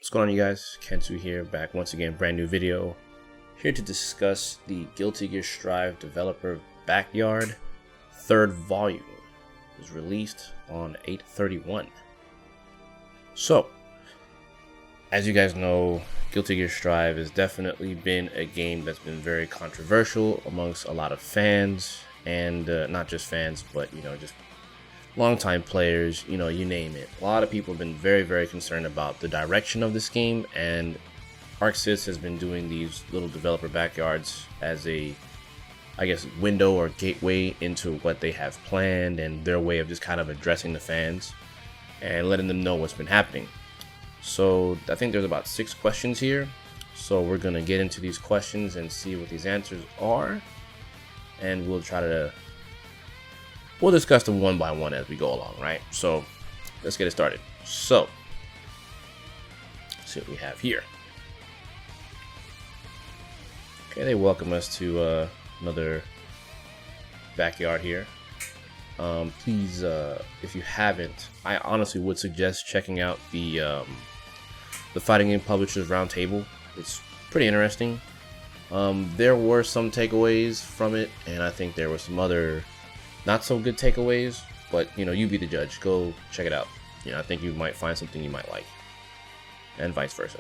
What's going on, you guys? Kensu here, back once again, brand new video. Here to discuss the Guilty Gear Strive Developer Backyard 3rd volume. It was released on 8/31. So, as you guys know, Guilty Gear Strive has definitely been a game that's been very controversial amongst a lot of fans, and not just fans, but just longtime players, you name it. A lot of people have been very concerned about the direction of this game, and ArcSys has been doing these little developer backyards as a, window or gateway into what they have planned and their way of just kind of addressing the fans and letting them know what's been happening. So I think there's about 6 questions here. So we're gonna get into these questions and see what these answers are, and we'll discuss them one by one as we go along, right? So let's get it started. So let's see what we have here. Okay, they welcome us to another backyard here. Please, if you haven't, I honestly would suggest checking out the Fighting Game Publishers Roundtable. It's pretty interesting. There were some takeaways from it, and I think there were some other not so good takeaways, but you be the judge. Go check it out. I think you might find something you might like, and vice versa.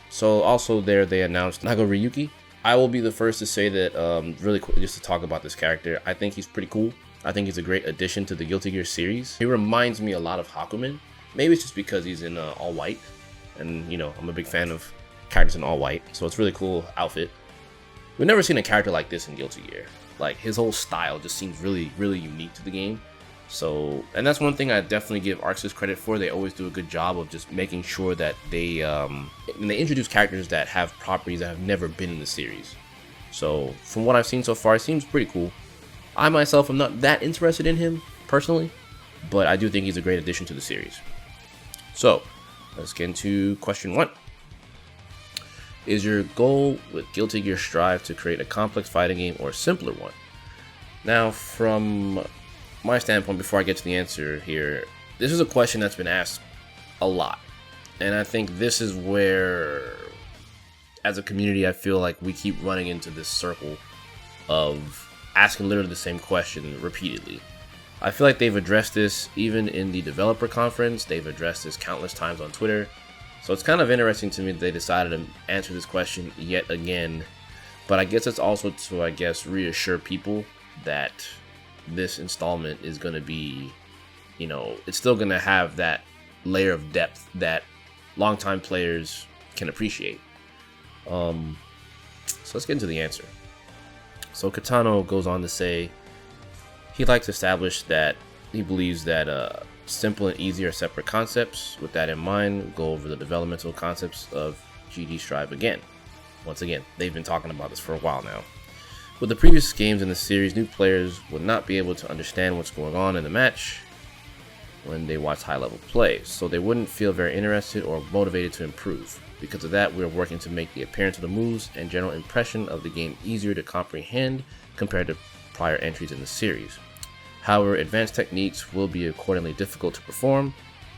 So also there they announced Nago Ryuki. I will be the first to say that really quick, just to talk about this character, I think he's pretty cool. I think he's a great addition to the Guilty Gear series. He reminds me a lot of Hakumen. Maybe it's just because he's in all white, and I'm a big fan of characters in all white, so it's a really cool outfit. We've never seen a character like this in Guilty Gear. Like, his whole style just seems really unique to the game. So, and that's one thing I definitely give ArcSys credit for. They always do a good job of just making sure that they when they introduce characters that have properties that have never been in the series. So from what I've seen so far, it seems pretty cool. I myself am not that interested in him personally, but I do think he's a great addition to the series. So let's get into question 1. Is your goal with Guilty Gear Strive to create a complex fighting game or a simpler one? Now, from my standpoint, before I get to the answer here, this is a question that's been asked a lot. And I think this is where, as a community, I feel like we keep running into this circle of asking literally the same question repeatedly. I feel like they've addressed this even in the developer conference. They've addressed this countless times on Twitter. So it's kind of interesting to me that they decided to answer this question yet again. But I guess it's also to, reassure people that this installment is going to be, it's still going to have that layer of depth that longtime players can appreciate. So let's get into the answer. So Katano goes on to say he likes to establish that he believes that simple and easy are separate concepts. With that in mind, we'll go over the developmental concepts of GD Strive again. Once again, they've been talking about this for a while now. With the previous games in the series, new players would not be able to understand what's going on in the match when they watch high-level play, so they wouldn't feel very interested or motivated to improve. Because of that, we're working to make the appearance of the moves and general impression of the game easier to comprehend compared to prior entries in the series. However, advanced techniques will be accordingly difficult to perform.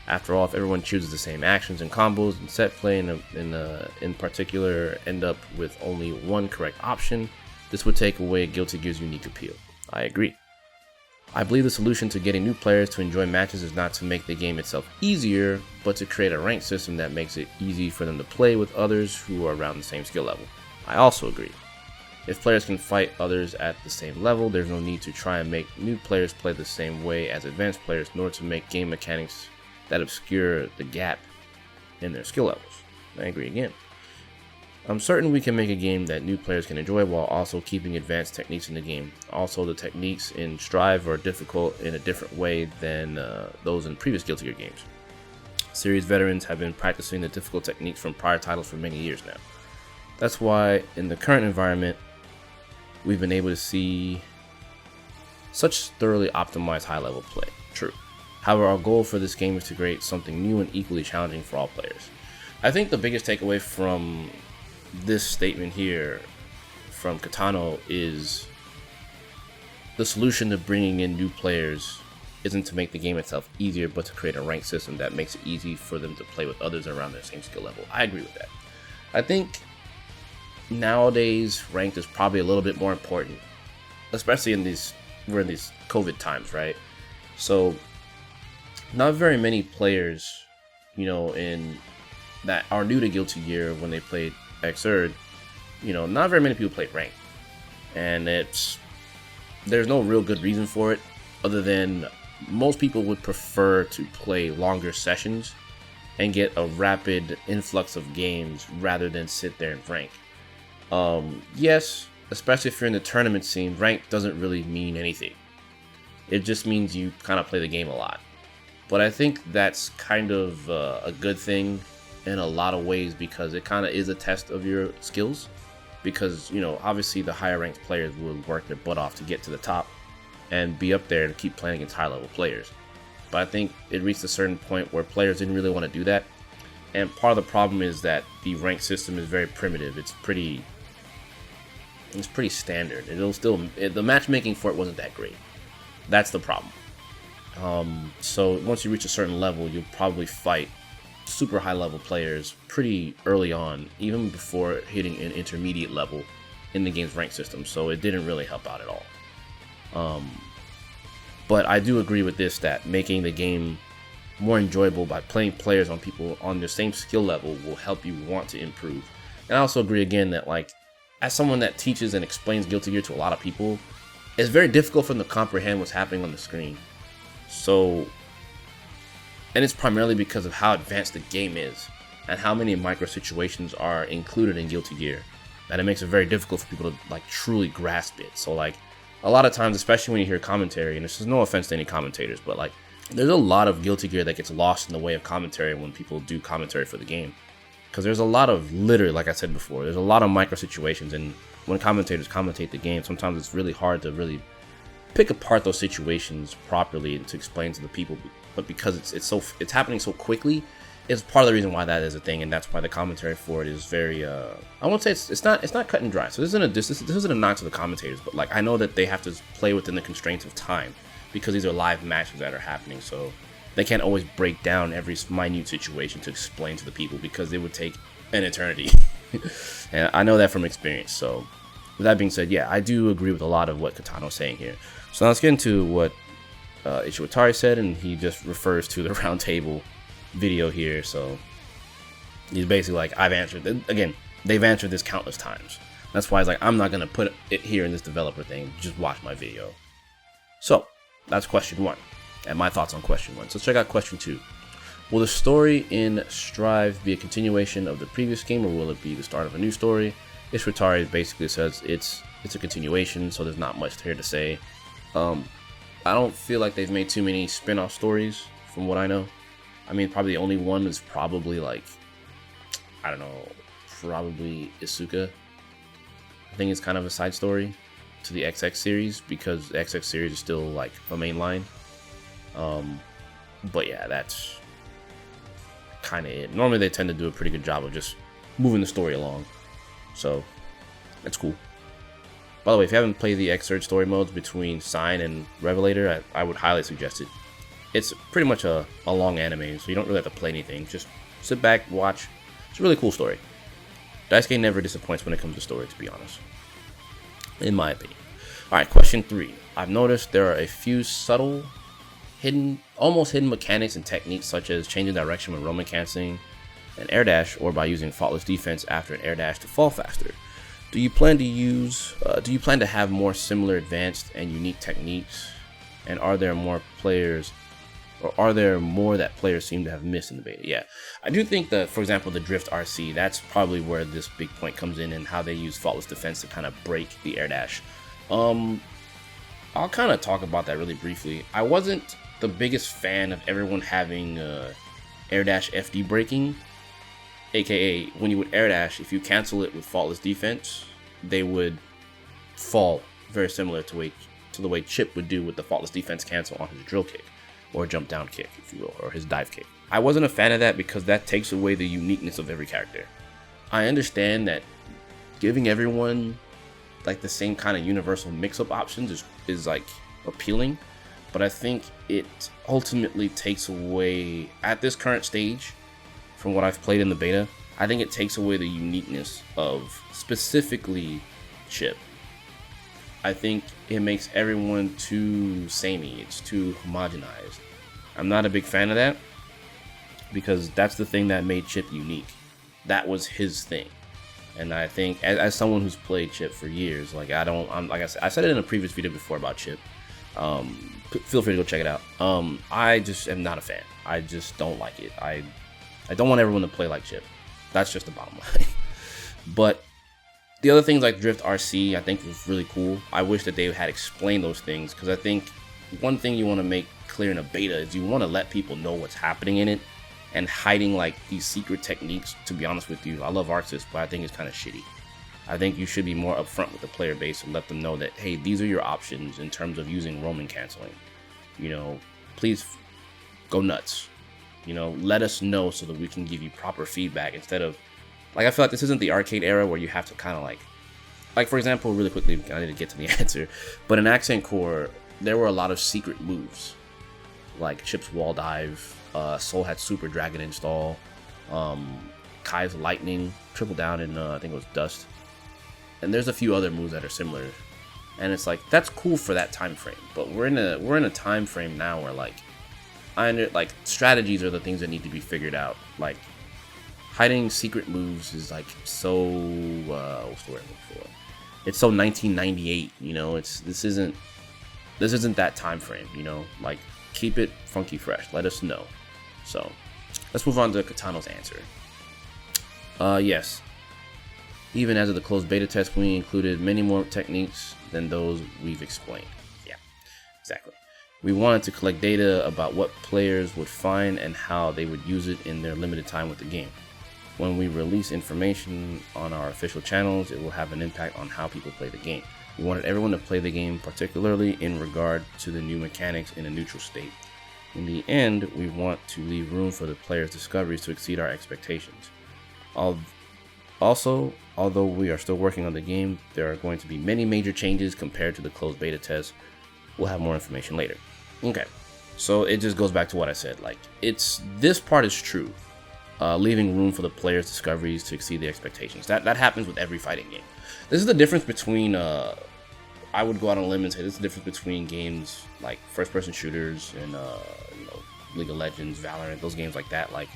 After all, if everyone chooses the same actions and combos and set play in particular end up with only one correct option, this would take away Guilty Gear's unique appeal. I agree. I believe the solution to getting new players to enjoy matches is not to make the game itself easier, but to create a ranked system that makes it easy for them to play with others who are around the same skill level. I also agree. If players can fight others at the same level, there's no need to try and make new players play the same way as advanced players, nor to make game mechanics that obscure the gap in their skill levels. I agree again. I'm certain we can make a game that new players can enjoy while also keeping advanced techniques in the game. Also, the techniques in Strive are difficult in a different way than those in previous Guilty Gear games. Series veterans have been practicing the difficult techniques from prior titles for many years now. That's why, in the current environment, we've been able to see such thoroughly optimized high-level play. True. However, our goal for this game is to create something new and equally challenging for all players. I think the biggest takeaway from this statement here from Katano is the solution to bringing in new players isn't to make the game itself easier, but to create a ranked system that makes it easy for them to play with others around their same skill level. I agree with that. I think nowadays ranked is probably a little bit more important, especially we're in these COVID times, right? So not very many players, in that are new to Guilty Gear when they played Xrd, not very many people played ranked, and there's no real good reason for it other than most people would prefer to play longer sessions and get a rapid influx of games rather than sit there and rank. Yes, especially if you're in the tournament scene, rank doesn't really mean anything. It just means you kind of play the game a lot. But I think that's kind of a good thing in a lot of ways, because it kind of is a test of your skills. Because, obviously the higher ranked players will work their butt off to get to the top and be up there and keep playing against high level players. But I think it reached a certain point where players didn't really want to do that. And part of the problem is that the ranked system is very primitive. It's pretty standard. The matchmaking for it wasn't that great. That's the problem. So once you reach a certain level, you'll probably fight super high level players pretty early on, even before hitting an intermediate level in the game's rank system. So it didn't really help out at all. But I do agree with this, that making the game more enjoyable by playing players on people on the same skill level will help you want to improve. And I also agree again that, like, as someone that teaches and explains Guilty Gear to a lot of people, it's very difficult for them to comprehend what's happening on the screen. So, and it's primarily because of how advanced the game is and how many micro situations are included in Guilty Gear, that it makes it very difficult for people to, like, truly grasp it. So, like, a lot of times, especially when you hear commentary, and this is no offense to any commentators, but, like, there's a lot of Guilty Gear that gets lost in the way of commentary when people do commentary for the game. Because there's a lot of, literally, like I said before, there's a lot of micro situations, and when commentators commentate the game, sometimes it's really hard to really pick apart those situations properly and to explain to the people. But because it's happening so quickly, it's part of the reason why that is a thing, and that's why the commentary for it is very I won't say it's not cut and dry. So this isn't a knock to the commentators, but, like, I know that they have to play within the constraints of time, because these are live matches that are happening, so they can't always break down every minute situation to explain to the people, because it would take an eternity. And I know that from experience. So with that being said, yeah, I do agree with a lot of what Katano's saying here. So now let's get into what Ishiwatari said, and he just refers to the round table video here. So he's basically like, I've answered it. Again, they've answered this countless times. That's why he's like, I'm not going to put it here in this developer thing. Just watch my video. So that's question 1, and my thoughts on question 1. So let's check out question 2. Will the story in Strive be a continuation of the previous game, or will it be the start of a new story? Ishiwatari basically says it's a continuation, so there's not much here to say. I don't feel like they've made too many spin-off stories from what I know. I mean, probably the only one is probably, like, I don't know, probably Isuka. I think it's kind of a side story to the XX series, because the XX series is still, like, a main line. But yeah, that's kind of it. Normally they tend to do a pretty good job of just moving the story along, so that's cool. By the way, if you haven't played the Xrd story modes between Sign and Revelator, I would highly suggest it. It's pretty much a long anime, so you don't really have to play anything. Just sit back, watch. It's a really cool story. Daisuke never disappoints when it comes to story, to be honest, in my opinion. Alright, question 3. I've noticed there are a few subtle, almost hidden mechanics and techniques, such as changing direction when roaming canceling an air dash, or by using faultless defense after an air dash to fall faster. Do you plan to have more similar advanced and unique techniques? And are there more that players seem to have missed in the beta? Yeah, I do think that, for example, the Drift RC, that's probably where this big point comes in, and how they use faultless defense to kind of break the air dash. I'll kind of talk about that really briefly. I wasn't the biggest fan of everyone having air dash FD breaking, aka when you would air dash, if you cancel it with faultless defense, they would fall, very similar to the way Chip would do with the faultless defense cancel on his drill kick, or jump down kick, if you will, or his dive kick. I wasn't a fan of that, because that takes away the uniqueness of every character. I understand that giving everyone, like, the same kind of universal mix-up options is like appealing, but I think it ultimately takes away, at this current stage, from what I've played in the beta, I think it takes away the uniqueness of specifically chip. I think it makes everyone too samey, it's too homogenized. I'm not a big fan of that, because that's the thing that made Chip unique. That was his thing. And I think as someone who's played Chip for years, like like I said it in a previous video before about Chip. Feel free to go check it out. I just am not a fan. I just don't like it. I don't want everyone to play like Chip. That's just the bottom line. But the other things like Drift RC, I think was really cool. I wish that they had explained those things, because I think one thing you want to make clear in a beta is you want to let people know what's happening in it, and hiding like these secret techniques, to be honest with you, I love Arxis, but I think it's kind of shitty. I think you should be more upfront with the player base and let them know that, hey, these are your options in terms of using roaming canceling. You know, please go nuts. You know, let us know so that we can give you proper feedback, instead of, like, I feel like this isn't the arcade era where you have to kind of like for example, really quickly, I need to get to the answer, but in Accent Core, there were a lot of secret moves, like Chip's wall dive, Soul had Super Dragon install, Kai's lightning, triple down in I think it was Dust, and there's a few other moves that are similar, and it's like, that's cool for that time frame, but we're in a time frame now where like strategies are the things that need to be figured out. Like, hiding secret moves is like so what's the word I'm looking for? It's so 1998, you know. This isn't that time frame, you know. Like, keep it funky fresh. Let us know. So let's move on to Katano's answer. Yes. Even as of the closed beta test, we included many more techniques than those we've explained. Yeah, exactly. We wanted to collect data about what players would find and how they would use it in their limited time with the game. When we release information on our official channels, it will have an impact on how people play the game. We wanted everyone to play the game, particularly in regard to the new mechanics, in a neutral state. In the end, we want to leave room for the players' discoveries to exceed our expectations. Also, although we are still working on the game, there are going to be many major changes compared to the closed beta test. We'll have more information later. Okay, so it just goes back to what I said. Like, this part is true. Leaving room for the players' discoveries to exceed the expectations. That happens with every fighting game. This is the difference between, I would go out on a limb and say this is the difference between games like first-person shooters and, League of Legends, Valorant, those games like that. Like,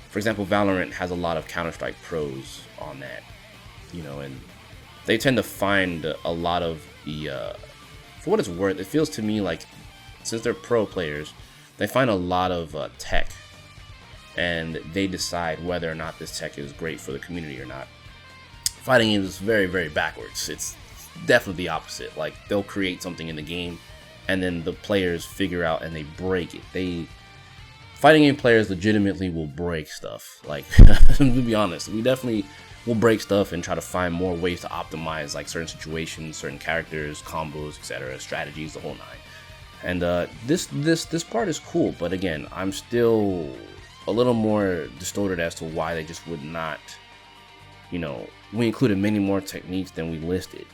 for example, Valorant has a lot of Counter-Strike pros on that, you know, and they tend to find a lot of the, for what it's worth, it feels to me like, since they're pro players, they find a lot of tech, and they decide whether or not this tech is great for the community or not. Fighting games is very, very backwards. It's definitely the opposite. Like, they'll create something in the game, and then the players figure out and they break it. Fighting game players legitimately will break stuff. Like, to be honest, we definitely will break stuff and try to find more ways to optimize like certain situations, certain characters, combos, etc., strategies, the whole nine. And this part is cool, but again, I'm still a little more distorted as to why they just would not, you know, we included many more techniques than we listed.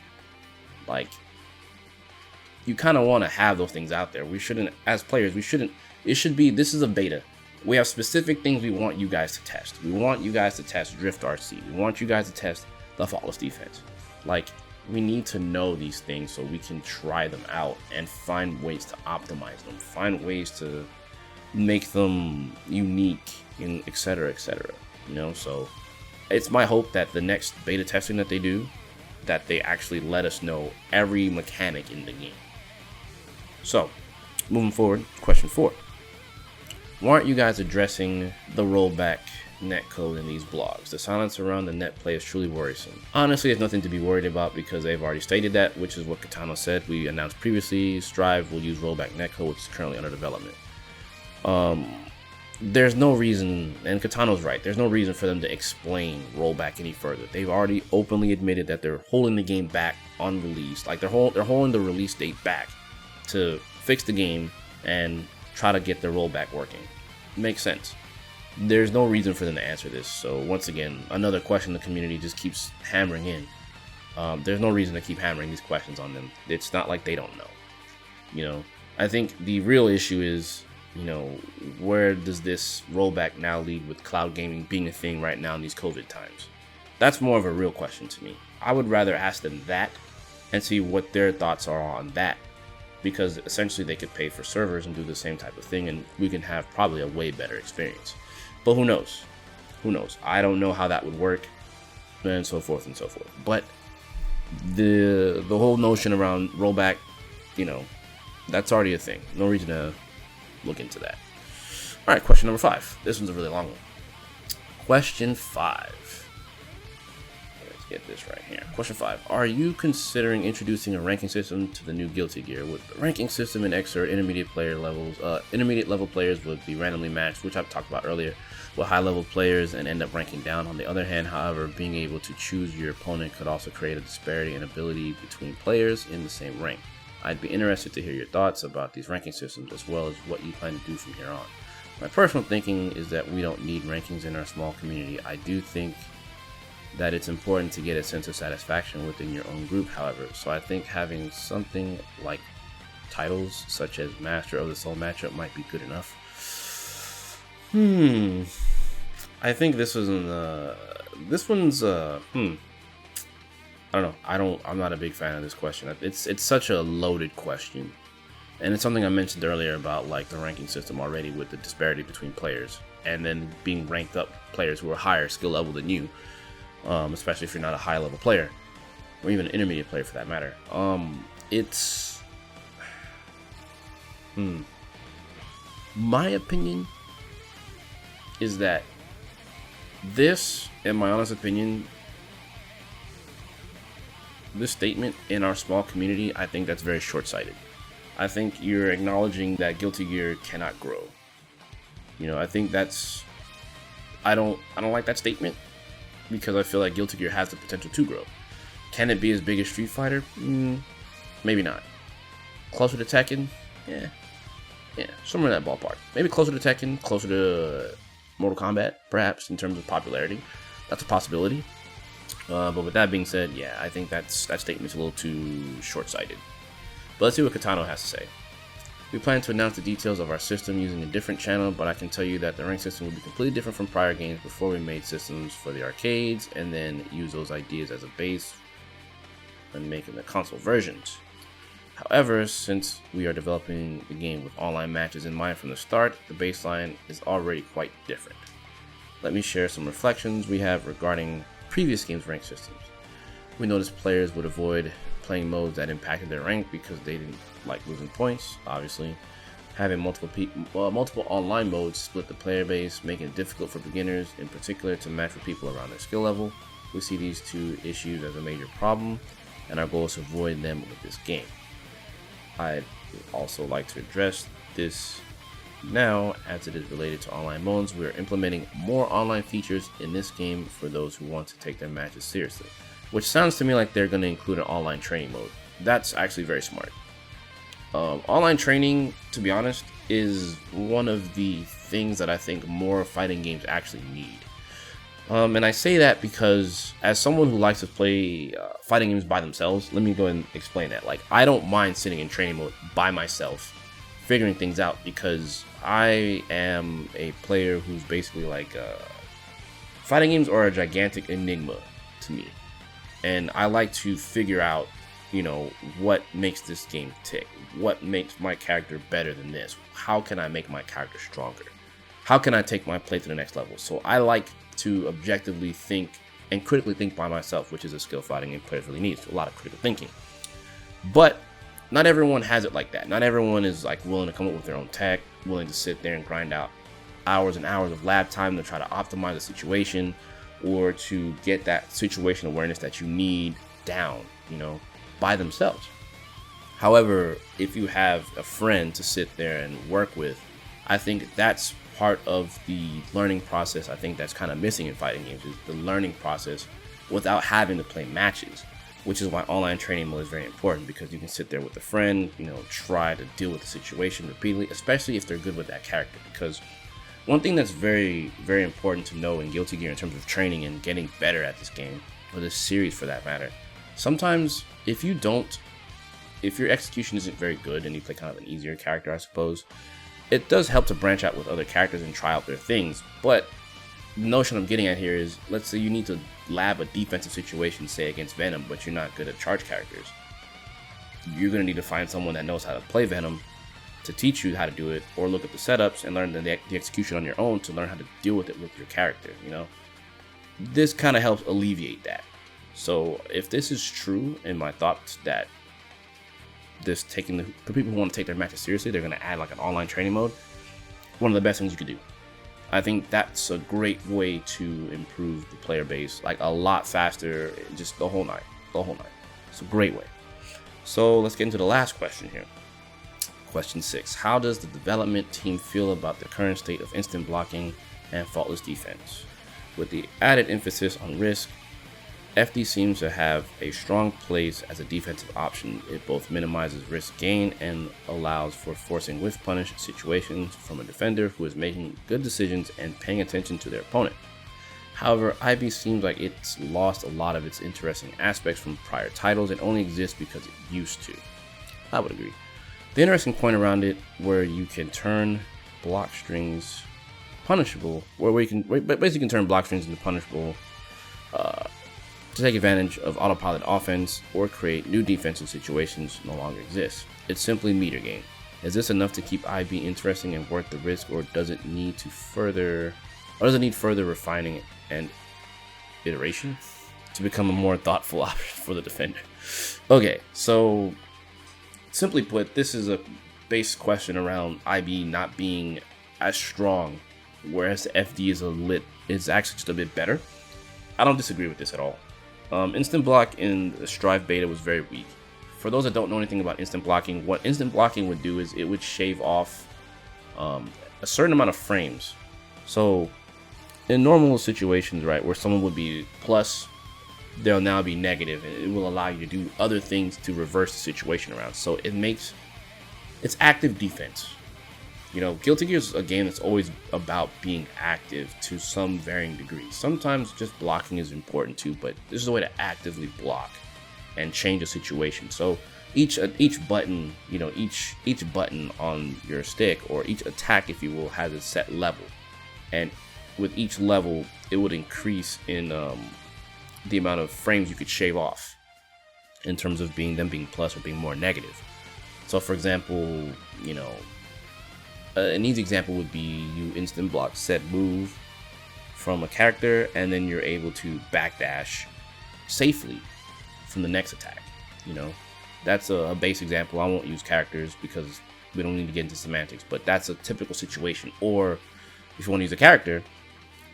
Like, you kind of want to have those things out there. We shouldn't, as players, it should be, this is a beta. We have specific things we want you guys to test. We want you guys to test Drift RC. We want you guys to test the flawless defense. Like, we need to know these things so we can try them out and find ways to optimize them, find ways to make them unique, and etc., etc. You know, so it's my hope that the next beta testing that they do, that they actually let us know every mechanic in the game. So, moving forward, question 4. Why aren't you guys addressing the rollback netcode in these blogs? The silence around the net play is truly worrisome. Honestly, there's nothing to be worried about because they've already stated that, which is what Katano said. We announced previously, Strive will use rollback netcode, which is currently under development. There's no reason, and Katano's right, there's no reason for them to explain rollback any further. They've already openly admitted that they're holding the game back on release. Like, they're holding the release date back to fix the game and try to get the rollback working. Makes sense. There's no reason for them to answer this. So once again, another question the community just keeps hammering in. There's no reason to keep hammering these questions on them. It's not like they don't know. You know, I think the real issue is, where does this rollback now lead with cloud gaming being a thing right now in these COVID times? That's more of a real question to me. I would rather ask them that and see what their thoughts are on that, because essentially they could pay for servers and do the same type of thing, and we can have probably a way better experience. But who knows? Who knows? I don't know how that would work, and so forth and so forth. But the whole notion around rollback, that's already a thing. No reason to look into that. All right, question number 5. This one's a really long one. Question 5. Let's get this right here. Question 5. Are you considering introducing a ranking system to the new Guilty Gear? With the ranking system in Xrd, intermediate level players would be randomly matched, which I've talked about earlier, with high level players and end up ranking down. On the other hand, however, being able to choose your opponent could also create a disparity in ability between players in the same rank. I'd be interested to hear your thoughts about these ranking systems, as well as what you plan to do from here on. My personal thinking is that we don't need rankings in our small community. I do think that it's important to get a sense of satisfaction within your own group, however, so I think having something like titles such as Master of the Soul matchup might be good enough. I think this one's I don't know. I'm not a big fan of this question. It's such a loaded question. And it's something I mentioned earlier about like the ranking system already, with the disparity between players and then being ranked up players who are higher skill level than you, especially if you're not a high level player or even an intermediate player for that matter. My opinion is that this, in my honest opinion, this statement in our small community, I think that's very short-sighted. I think you're acknowledging that Guilty Gear cannot grow. I think I don't like that statement, because I feel like Guilty Gear has the potential to grow. Can it be as big as Street Fighter? Maybe not. Closer to Tekken? Yeah, somewhere in that ballpark. Maybe closer to Tekken, closer to Mortal Kombat, perhaps, in terms of popularity. That's a possibility. But with that being said, yeah, I think that statement's a little too short-sighted. But let's see what Katano has to say. We plan to announce the details of our system using a different channel, but I can tell you that the rank system will be completely different from prior games before we made systems for the arcades, and then use those ideas as a base when making the console versions. However, since we are developing the game with online matches in mind from the start, the baseline is already quite different. Let me share some reflections we have regarding previous games' rank systems. We noticed players would avoid playing modes that impacted their rank because they didn't like losing points, obviously. Having multiple online modes split the player base, making it difficult for beginners in particular to match with people around their skill level. We see these two issues as a major problem, and our goal is to avoid them with this game. I'd also like to address this now, as it is related to online modes. We are implementing more online features in this game for those who want to take their matches seriously, which sounds to me like they're going to include an online training mode. That's actually very smart. Online training, to be honest, is one of the things that I think more fighting games actually need. And I say that because, as someone who likes to play fighting games by themselves, let me go and explain that. Like, I don't mind sitting in training mode by myself, figuring things out, because I am a player who's basically like, fighting games are a gigantic enigma to me. And I like to figure out, what makes this game tick? What makes my character better than this? How can I make my character stronger? How can I take my play to the next level? So I like to objectively think and critically think by myself, which is a skill fighting game players really needs. A lot of critical thinking. But not everyone has it like that. Not everyone is like willing to come up with their own tech, willing to sit there and grind out hours and hours of lab time to try to optimize the situation, or to get that situation awareness that you need down, by themselves. However, if you have a friend to sit there and work with, I think that's part of the learning process. I think that's kind of missing in fighting games, is the learning process without having to play matches, which is why online training mode is very important, because you can sit there with a friend, try to deal with the situation repeatedly, especially if they're good with that character. Because one thing that's very, very important to know in Guilty Gear in terms of training and getting better at this game, or this series for that matter, sometimes if you don't if your execution isn't very good and you play kind of an easier character, I suppose, it does help to branch out with other characters and try out their things. But the notion I'm getting at here is, let's say you need to lab a defensive situation, say against Venom, but you're not good at charge characters. You're going to need to find someone that knows how to play Venom to teach you how to do it, or look at the setups and learn the execution on your own to learn how to deal with it with your character, you know? This kind of helps alleviate that. So if this is true in my thoughts that this taking for people who want to take their matches seriously, they're going to add like an online training mode, one of the best things you could do. I think that's a great way to improve the player base, like a lot faster, just the whole night. It's a great way. So let's get into the last question here. Question 6. How does the development team feel about the current state of instant blocking and faultless defense? With the added emphasis on risk, FD seems to have a strong place as a defensive option. It both minimizes risk gain and allows for forcing whiff punish situations from a defender who is making good decisions and paying attention to their opponent. However, IB seems like it's lost a lot of its interesting aspects from prior titles and only exists because it used to. I would agree. The interesting point around it, where you can turn block strings punishable, where you can basically turn block strings into punishable to take advantage of autopilot offense or create new defensive situations, no longer exists. It's simply meter gain. Is this enough to keep IB interesting and worth the risk, or does it need further refining and iteration to become a more thoughtful option for the defender? Okay, so simply put, this is a base question around IB not being as strong, whereas the FD is actually just a bit better. I don't disagree with this at all. Instant block in the Strive beta was very weak. For those that don't know anything about instant blocking, what instant blocking would do is it would shave off a certain amount of frames. So in normal situations, right, where someone would be plus, they'll now be negative, and it will allow you to do other things to reverse the situation around. So it's active defense. You know, Guilty Gear is a game that's always about being active to some varying degree. Sometimes just blocking is important too, but this is a way to actively block and change a situation. So each button, you know, each button on your stick, or each attack, if you will, has a set level, and with each level, it would increase in the amount of frames you could shave off in terms of them being plus or being more negative. So, for example, you know, an easy example would be you instant block said move from a character, and then you're able to backdash safely from the next attack. You know, that's a base example. I won't use characters because we don't need to get into semantics, but that's a typical situation. Or if you want to use a character,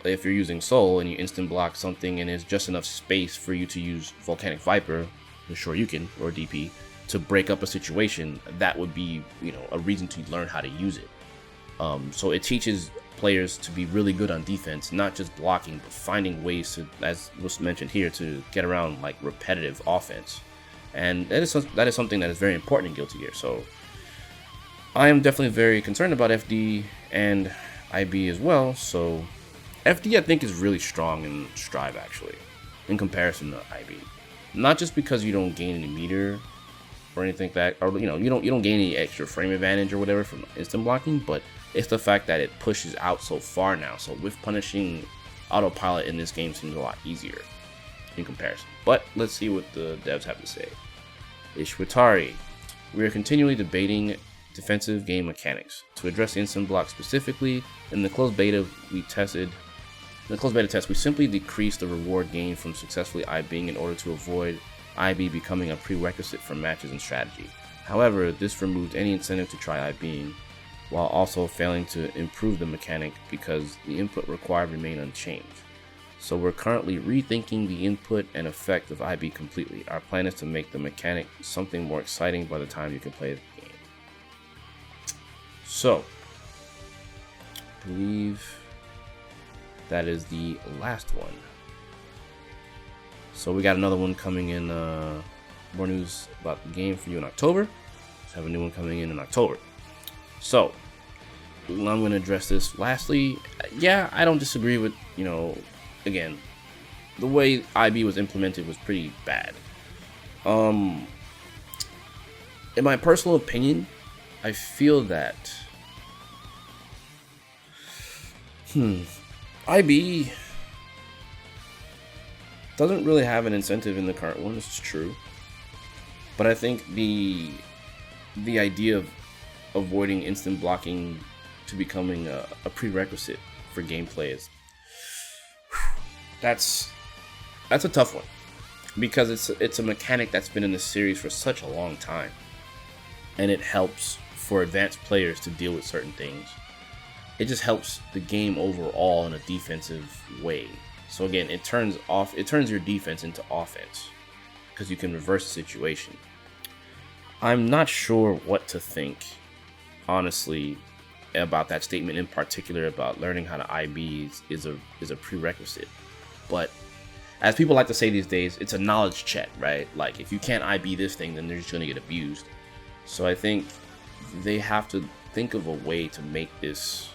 if you're using Soul and you instant block something and there's just enough space for you to use Volcanic Viper, the Shoryuken or DP, to break up a situation, that would be, you know, a reason to learn how to use it. So it teaches players to be really good on defense, not just blocking, but finding ways to, as was mentioned here, to get around like repetitive offense. And that is something that is very important in Guilty Gear. So I am definitely very concerned about FD and IB as well. So FD, I think, is really strong in Strive, actually, in comparison to IB. Not just because you don't gain any meter or anything like that, or you know, you don't gain any extra frame advantage or whatever from instant blocking, but it's the fact that it pushes out so far now. So with punishing autopilot in this game seems a lot easier in comparison. But let's see what the devs have to say. Ishwatari. We are continually debating defensive game mechanics. To address instant block specifically, in the closed beta test, we simply decreased the reward gain from successfully IBing in order to avoid IB becoming a prerequisite for matches and strategy. However, this removed any incentive to try IBing, while also failing to improve the mechanic because the input required remained unchanged. So we're currently rethinking the input and effect of IB completely. Our plan is to make the mechanic something more exciting by the time you can play the game. So, I believe that is the last one. So we got another one coming in, more news about the game for you in October. Let's have a new one coming in October. So, I'm going to address this lastly. Yeah, I don't disagree with, you know, again, the way IB was implemented was pretty bad. in my personal opinion, I feel that IB doesn't really have an incentive in the current one. This is true, but I think the idea of avoiding instant blocking to becoming a prerequisite for gameplay is that's a tough one, because it's a mechanic that's been in the series for such a long time, and it helps for advanced players to deal with certain things. It just helps the game overall in a defensive way. So again, it turns your defense into offense because you can reverse the situation. I'm not sure what to think, honestly, about that statement in particular about learning how to IB is a prerequisite. But as people like to say these days, it's a knowledge check, right? Like, if you can't IB this thing, then they're just going to get abused. So I think they have to think of a way to make this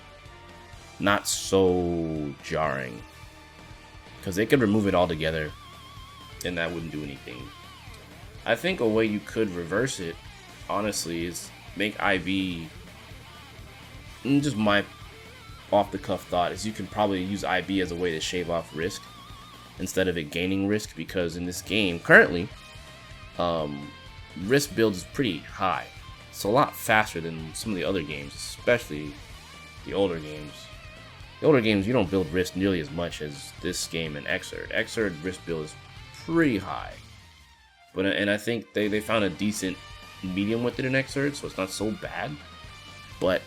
not so jarring, because they could remove it altogether and that wouldn't do anything. I think a way you could reverse it, honestly, is make IB, just my off the cuff thought, is you can probably use IB as a way to shave off risk instead of it gaining risk, because in this game currently, risk build is pretty high. It's a lot faster than some of the other games, especially the older games. The older games, you don't build risk nearly as much as this game and Xrd. Xrd risk build is pretty high, and I think they found a decent medium with it in Xrd, so it's not so bad. But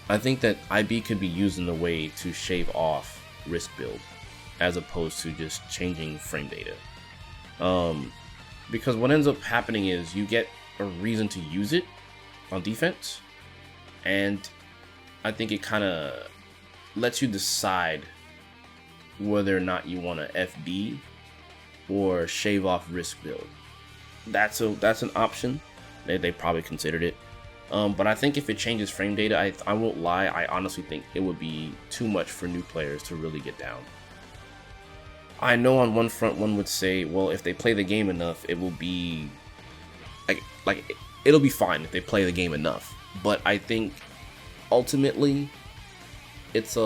I think that IB could be used in a way to shave off risk build, as opposed to just changing frame data. Because what ends up happening is you get a reason to use it on defense, and I think it kind of lets you decide whether or not you want to FB or shave off risk build. That's an option. They probably considered it. But I think if it changes frame data, I won't lie, I honestly think it would be too much for new players to really get down. I know on one front one would say, well, if they play the game enough, it will be like it'll be fine if they play the game enough. But I think ultimately it's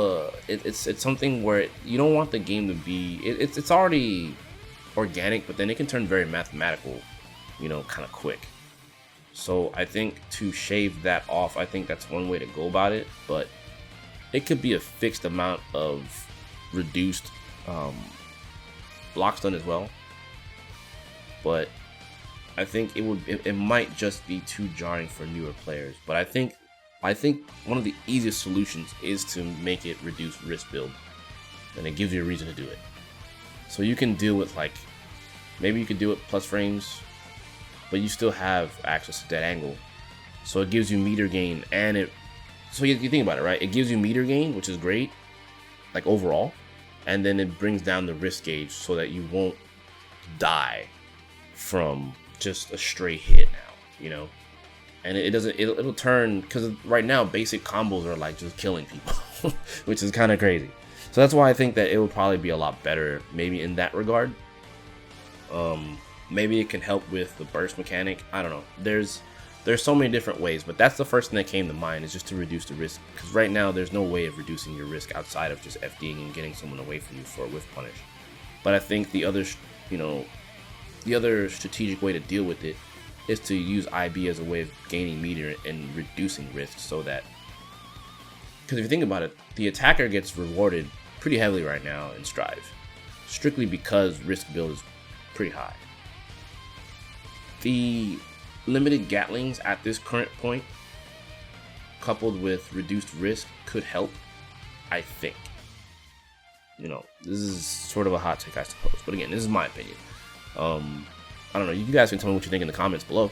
something where you don't want the game to be, it's already organic, but then it can turn very mathematical, kind of quick. So I think to shave that off, I think that's one way to go about it, but it could be a fixed amount of reduced block stun as well. But I think it might just be too jarring for newer players. But I think one of the easiest solutions is to make it reduce risk build, and it gives you a reason to do it. So you can deal with, like, maybe you could do it plus frames, but you still have access to that angle. So it gives you meter gain, and so you think about it, right? It gives you meter gain, which is great, like overall, and then it brings down the risk gauge so that you won't die from just a stray hit now, And it'll turn, because right now basic combos are like just killing people, which is kind of crazy. So that's why I think that it will probably be a lot better, maybe in that regard. Maybe it can help with the burst mechanic. I don't know. There's so many different ways, but that's the first thing that came to mind, is just to reduce the risk. Because right now there's no way of reducing your risk outside of just FDing and getting someone away from you for a whiff punish. But I think the other strategic way to deal with it is to use IB as a way of gaining meter and reducing risk, so that, because if you think about it, the attacker gets rewarded pretty heavily right now in Strive, strictly because risk build is pretty high. The limited Gatlings at this current point, coupled with reduced risk, could help, I think. This is sort of a hot take, I suppose, but again, this is my opinion. I don't know, you guys can tell me what you think in the comments below.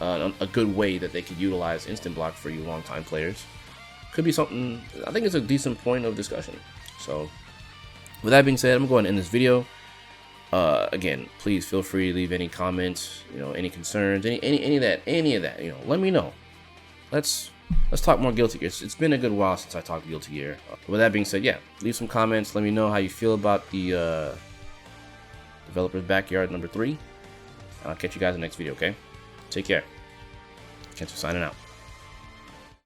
A good way that they could utilize instant block for you longtime players could be something. I think it's a decent point of discussion. So with that being said, I'm going to end this video. Again, please feel free to leave any comments, any concerns, any of that, let me know. Let's talk more Guilty Gear. It's been a good while since I talked Guilty Gear. With that being said, yeah, leave some comments. Let me know how you feel about the Developer's Backyard number 3. I'll catch you guys in the next video, okay? Take care. ShinKensou signing out.